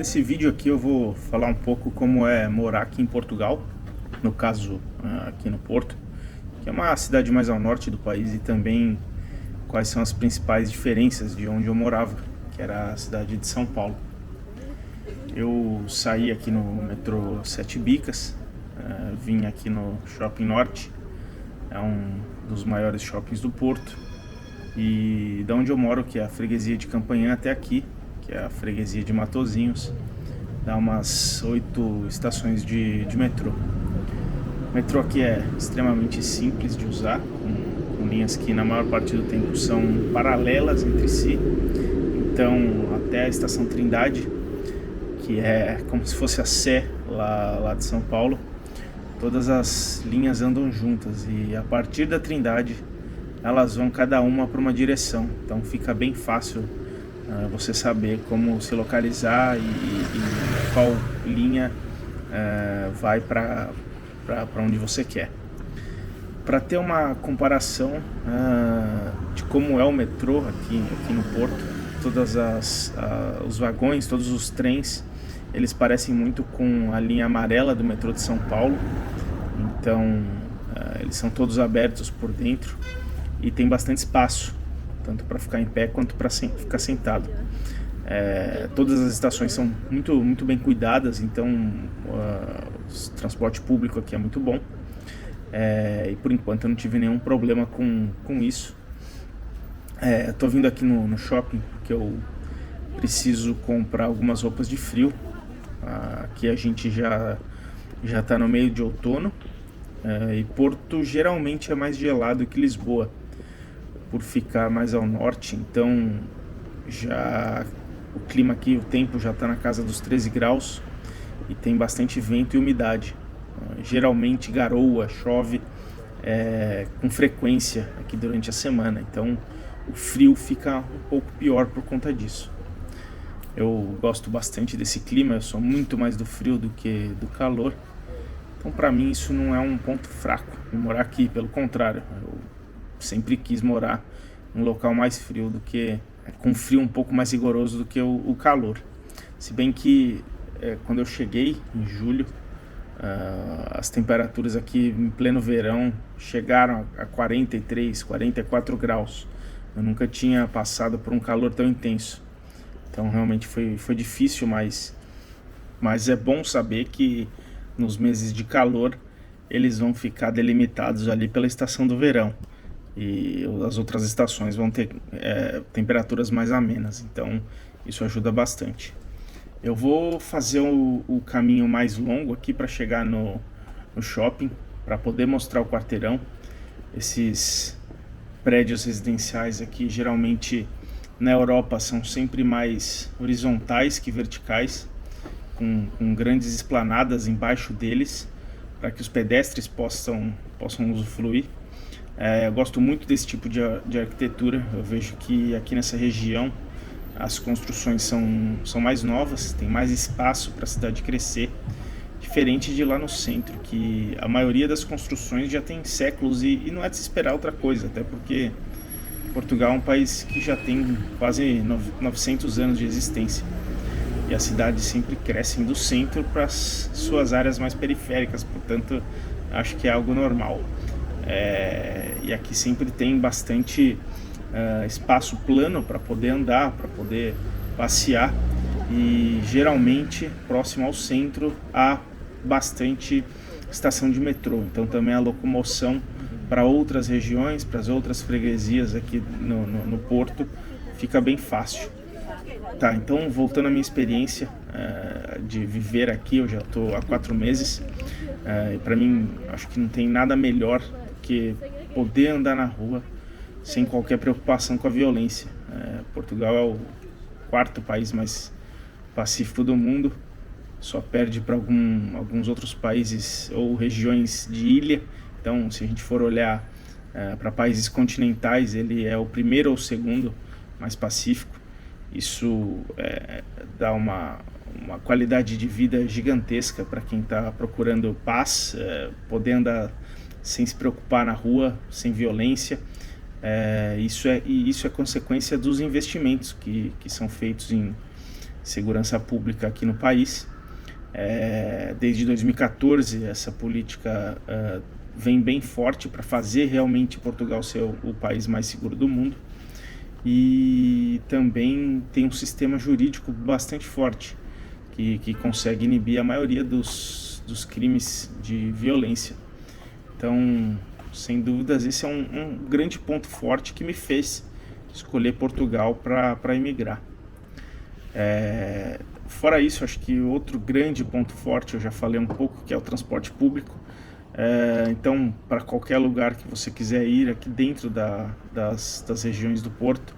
Nesse vídeo aqui eu vou falar um pouco como é morar aqui em Portugal, no caso aqui no Porto, que é uma cidade mais ao norte do país, e também quais são as principais diferenças de onde eu morava, que era a cidade de São Paulo. Eu saí aqui no metrô Sete Bicas, vim aqui no Shopping Norte, é um dos maiores shoppings do Porto, e da onde eu moro, que é a freguesia de Campanhã, até aqui, que é a freguesia de Matosinhos, dá umas 8 estações de metrô. O metrô aqui é extremamente simples de usar, com linhas que na maior parte do tempo são paralelas entre si. Então, até a estação Trindade, que é como se fosse a Sé lá de São Paulo, todas as linhas andam juntas, e a partir da Trindade elas vão cada uma para uma direção. Então fica bem fácil você saber como se localizar e qual linha vai para onde você quer. Para ter uma comparação de como é o metrô aqui no Porto, todos os vagões, todos os trens, eles parecem muito com a linha amarela do metrô de São Paulo. Então eles são todos abertos por dentro e tem bastante espaço, tanto para ficar em pé quanto para ficar sentado. Todas as estações são muito bem cuidadas, então o transporte público aqui é muito bom. E por enquanto eu não tive nenhum problema com isso. Estou vindo aqui no shopping porque eu preciso comprar algumas roupas de frio. Aqui a gente já está no meio de outono, e Porto geralmente é mais gelado que Lisboa, por ficar mais ao norte. Então já o clima aqui, o tempo já está na casa dos 13 graus e tem bastante vento e umidade. Geralmente garoa, chove com frequência aqui durante a semana, então o frio fica um pouco pior por conta disso. Eu gosto bastante desse clima, eu sou muito mais do frio do que do calor, então para mim isso não é um ponto fraco de morar aqui. Pelo contrário, eu sempre quis morar em um local mais frio do que com frio um pouco mais rigoroso do que o calor. Se bem que quando eu cheguei em julho, as temperaturas aqui em pleno verão chegaram a 43, 44 graus. Eu nunca tinha passado por um calor tão intenso. Então realmente foi difícil, mas é bom saber que nos meses de calor eles vão ficar delimitados ali pela estação do verão, e as outras estações vão ter temperaturas mais amenas, então isso ajuda bastante. Eu vou fazer o caminho mais longo aqui para chegar no shopping, para poder mostrar o quarteirão. Esses prédios residenciais aqui, geralmente na Europa, são sempre mais horizontais que verticais, com grandes esplanadas embaixo deles, para que os pedestres possam usufruir. Eu gosto muito desse tipo de arquitetura. Eu vejo que aqui nessa região as construções são mais novas, tem mais espaço para a cidade crescer, diferente de lá no centro, que a maioria das construções já tem séculos, e não é de se esperar outra coisa, até porque Portugal é um país que já tem quase 900 anos de existência, e as cidades sempre crescem do centro para as suas áreas mais periféricas, portanto acho que é algo normal. E aqui sempre tem bastante espaço plano para poder andar, para poder passear, e geralmente próximo ao centro há bastante estação de metrô, então também a locomoção para outras regiões, para as outras freguesias aqui no Porto, fica bem fácil. Tá, então voltando à minha experiência de viver aqui, eu já estou há 4 meses, e para mim acho que não tem nada melhor que poder andar na rua sem qualquer preocupação com a violência. Portugal é o 4º país mais pacífico do mundo, só perde para alguns outros países ou regiões de ilha. Então, se a gente for olhar para países continentais, ele é o primeiro ou segundo mais pacífico. Isso dá uma qualidade de vida gigantesca para quem está procurando paz, poder andar sem se preocupar na rua, sem violência. Isso é consequência dos investimentos que são feitos em segurança pública aqui no país. Desde 2014 essa política vem bem forte para fazer realmente Portugal ser o país mais seguro do mundo, e também tem um sistema jurídico bastante forte que consegue inibir a maioria dos crimes de violência. Então, sem dúvidas, esse é um grande ponto forte que me fez escolher Portugal para emigrar. Fora isso, acho que outro grande ponto forte, eu já falei um pouco, que é o transporte público. Então, para qualquer lugar que você quiser ir aqui dentro das regiões do Porto,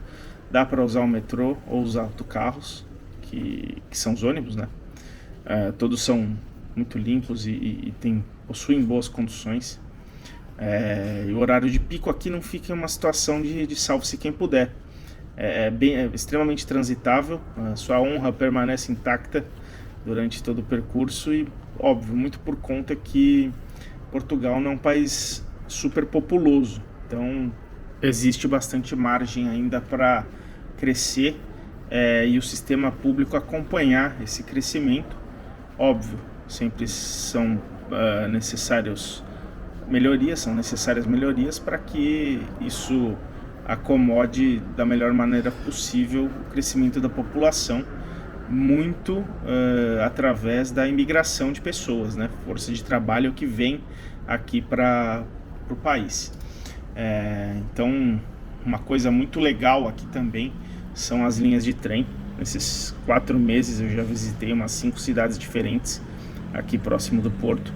dá para usar o metrô ou os autocarros, que são os ônibus, né? Todos são muito limpos e possuem boas condições. E o horário de pico aqui não fica em uma situação de salve-se quem puder. É extremamente transitável, a sua honra permanece intacta durante todo o percurso e, óbvio, muito por conta que Portugal não é um país super populoso, então existe bastante margem ainda para crescer e o sistema público acompanhar esse crescimento. Óbvio, sempre são necessárias melhorias para que isso acomode da melhor maneira possível o crescimento da população, muito através da imigração de pessoas, né? Força de trabalho que vem aqui para o país. Então, uma coisa muito legal aqui também são as linhas de trem. Nesses 4 meses eu já visitei umas 5 cidades diferentes aqui próximo do Porto.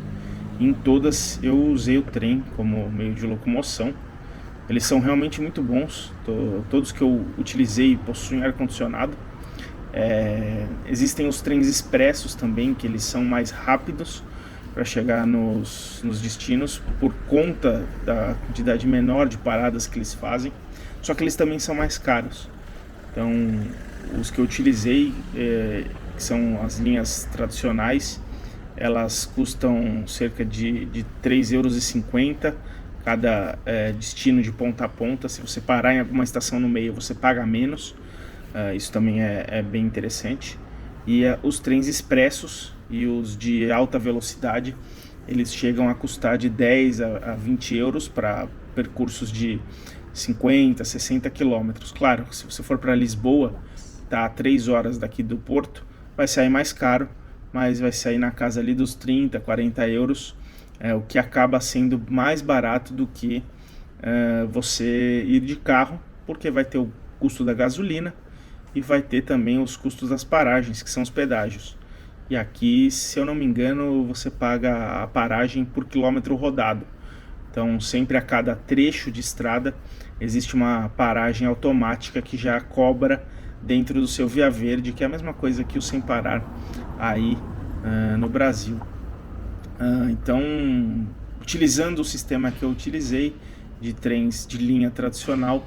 Em todas eu usei o trem como meio de locomoção. Eles são realmente muito bons, todos que eu utilizei possuem ar-condicionado. Existem os trens expressos também, que eles são mais rápidos para chegar nos destinos, por conta da quantidade menor de paradas que eles fazem, só que eles também são mais caros. Então, os que eu utilizei, que são as linhas tradicionais, elas custam cerca de 3,50 € cada destino de ponta a ponta. Se você parar em alguma estação no meio, você paga menos. Isso também é bem interessante. E os trens expressos e os de alta velocidade, eles chegam a custar de 10 a 20 € para percursos de 50, 60 quilômetros. Claro, se você for para Lisboa, tá a 3 horas daqui do Porto, vai sair mais caro, mas vai sair na casa ali dos 30, 40 €, o que acaba sendo mais barato do que você ir de carro, porque vai ter o custo da gasolina e vai ter também os custos das paragens, que são os pedágios. E aqui, se eu não me engano, você paga a paragem por quilômetro rodado. Então, sempre a cada trecho de estrada existe uma paragem automática que já cobra dentro do seu Via Verde, que é a mesma coisa que o Sem Parar aí no Brasil. Então, utilizando o sistema que eu utilizei de trens de linha tradicional,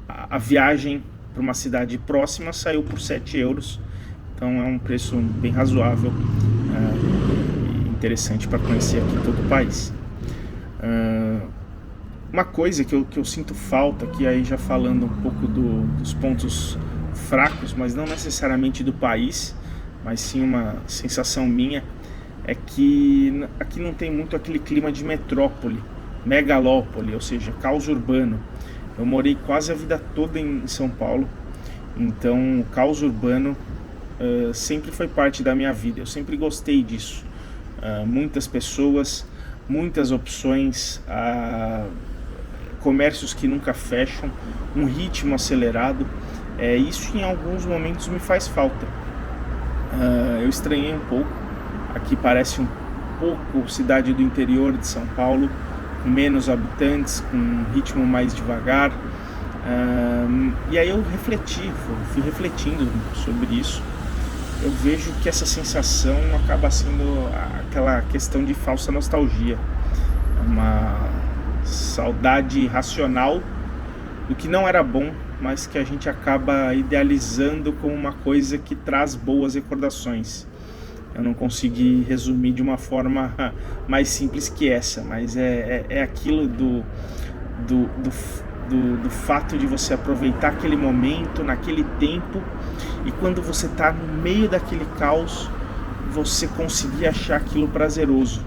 a viagem para uma cidade próxima saiu por 7 €. Então é um preço bem razoável e interessante para conhecer aqui todo o país. Uma coisa que eu sinto falta, que aí já falando um pouco dos pontos fracos, mas não necessariamente do país, mas sim uma sensação minha, é que aqui não tem muito aquele clima de metrópole, megalópole, ou seja, caos urbano. Eu morei quase a vida toda em São Paulo, então o caos urbano sempre foi parte da minha vida. Eu sempre gostei disso. Muitas pessoas, muitas opções, comércios que nunca fecham, um ritmo acelerado. Isso em alguns momentos me faz falta. Eu estranhei um pouco. Aqui parece um pouco cidade do interior de São Paulo, com menos habitantes, com um ritmo mais devagar. E aí eu fui refletindo sobre isso. Eu vejo que essa sensação acaba sendo aquela questão de falsa nostalgia, uma saudade irracional do que não era bom, mas que a gente acaba idealizando como uma coisa que traz boas recordações. Eu não consegui resumir de uma forma mais simples que essa, mas é aquilo do fato de você aproveitar aquele momento, naquele tempo, e quando você está no meio daquele caos, você conseguir achar aquilo prazeroso.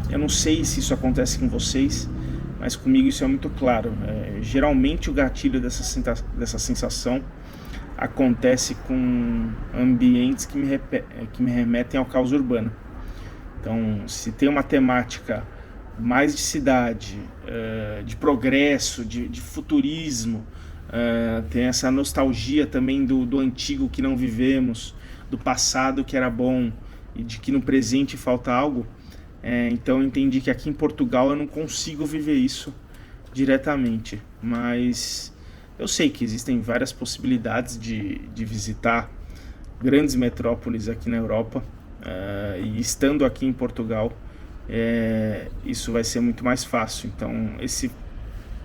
Eu não sei se isso acontece com vocês, mas comigo isso é muito claro. Geralmente o gatilho dessa sensação acontece com ambientes que me remetem ao caos urbano. Então, se tem uma temática mais de cidade, de progresso, de futurismo, tem essa nostalgia também do antigo que não vivemos, do passado que era bom e de que no presente falta algo. Então eu entendi que aqui em Portugal eu não consigo viver isso diretamente, mas eu sei que existem várias possibilidades de visitar grandes metrópoles aqui na Europa, e estando aqui em Portugal, isso vai ser muito mais fácil. Então,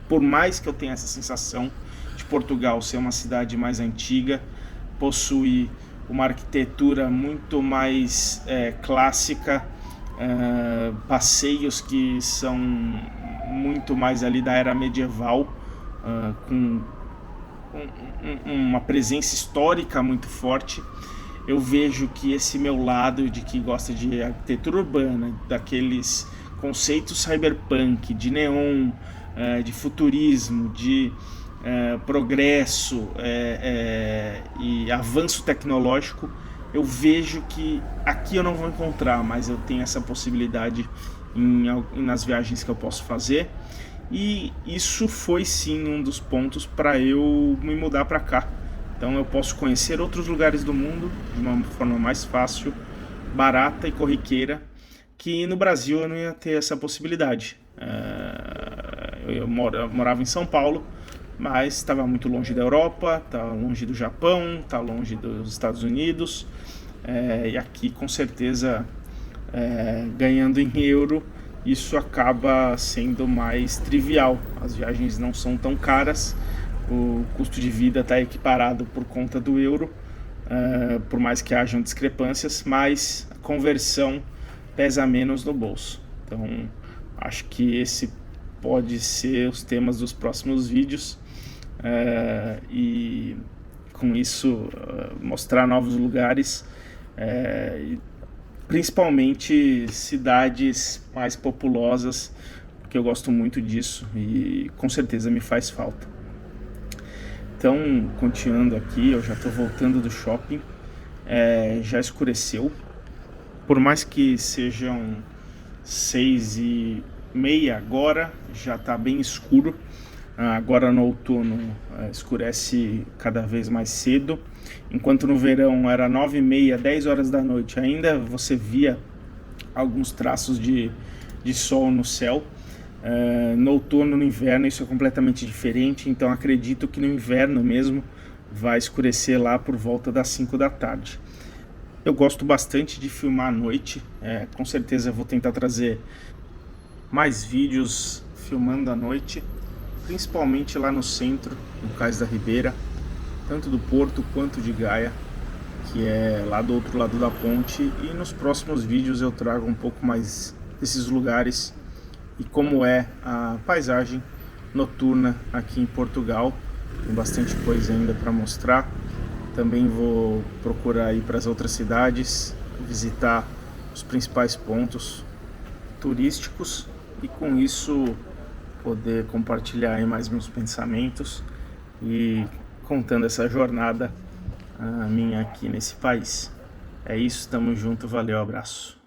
por mais que eu tenha essa sensação de Portugal ser uma cidade mais antiga, possui uma arquitetura muito mais clássica, passeios que são muito mais ali da era medieval, com uma presença histórica muito forte. Eu vejo que esse meu lado de que gosta de arquitetura urbana, daqueles conceitos cyberpunk, de neon, de futurismo, de progresso e avanço tecnológico, eu vejo que aqui eu não vou encontrar, mas eu tenho essa possibilidade nas viagens que eu posso fazer. E isso foi sim um dos pontos para eu me mudar para cá. Então eu posso conhecer outros lugares do mundo de uma forma mais fácil, barata e corriqueira, que no Brasil eu não ia ter essa possibilidade. Eu morava em São Paulo, mas estava muito longe da Europa, estava longe do Japão, estava longe dos Estados Unidos, e aqui com certeza, ganhando em euro, isso acaba sendo mais trivial. As viagens não são tão caras, o custo de vida está equiparado por conta do euro, por mais que hajam discrepâncias, mas a conversão pesa menos no bolso. Então acho que esse pode ser os temas dos próximos vídeos, e com isso mostrar novos lugares, principalmente cidades mais populosas, porque eu gosto muito disso e com certeza me faz falta. Então, continuando aqui, eu já estou voltando do shopping, já escureceu, por mais que sejam 6h30 agora, já está bem escuro. Agora no outono escurece cada vez mais cedo, enquanto no verão era 9h30, 10 horas da noite, ainda você via alguns traços de sol no céu. No outono, no inverno, isso é completamente diferente, então acredito que no inverno mesmo vai escurecer lá por volta das 5 da tarde. Eu gosto bastante de filmar à noite, com certeza vou tentar trazer mais vídeos filmando à noite, principalmente lá no centro, no Cais da Ribeira, tanto do Porto quanto de Gaia, que é lá do outro lado da ponte, e nos próximos vídeos eu trago um pouco mais desses lugares e como é a paisagem noturna aqui em Portugal. Tem bastante coisa ainda para mostrar. Também vou procurar ir para as outras cidades, visitar os principais pontos turísticos e com isso poder compartilhar aí mais meus pensamentos e contando essa jornada minha aqui nesse país. É isso, tamo junto, valeu, abraço.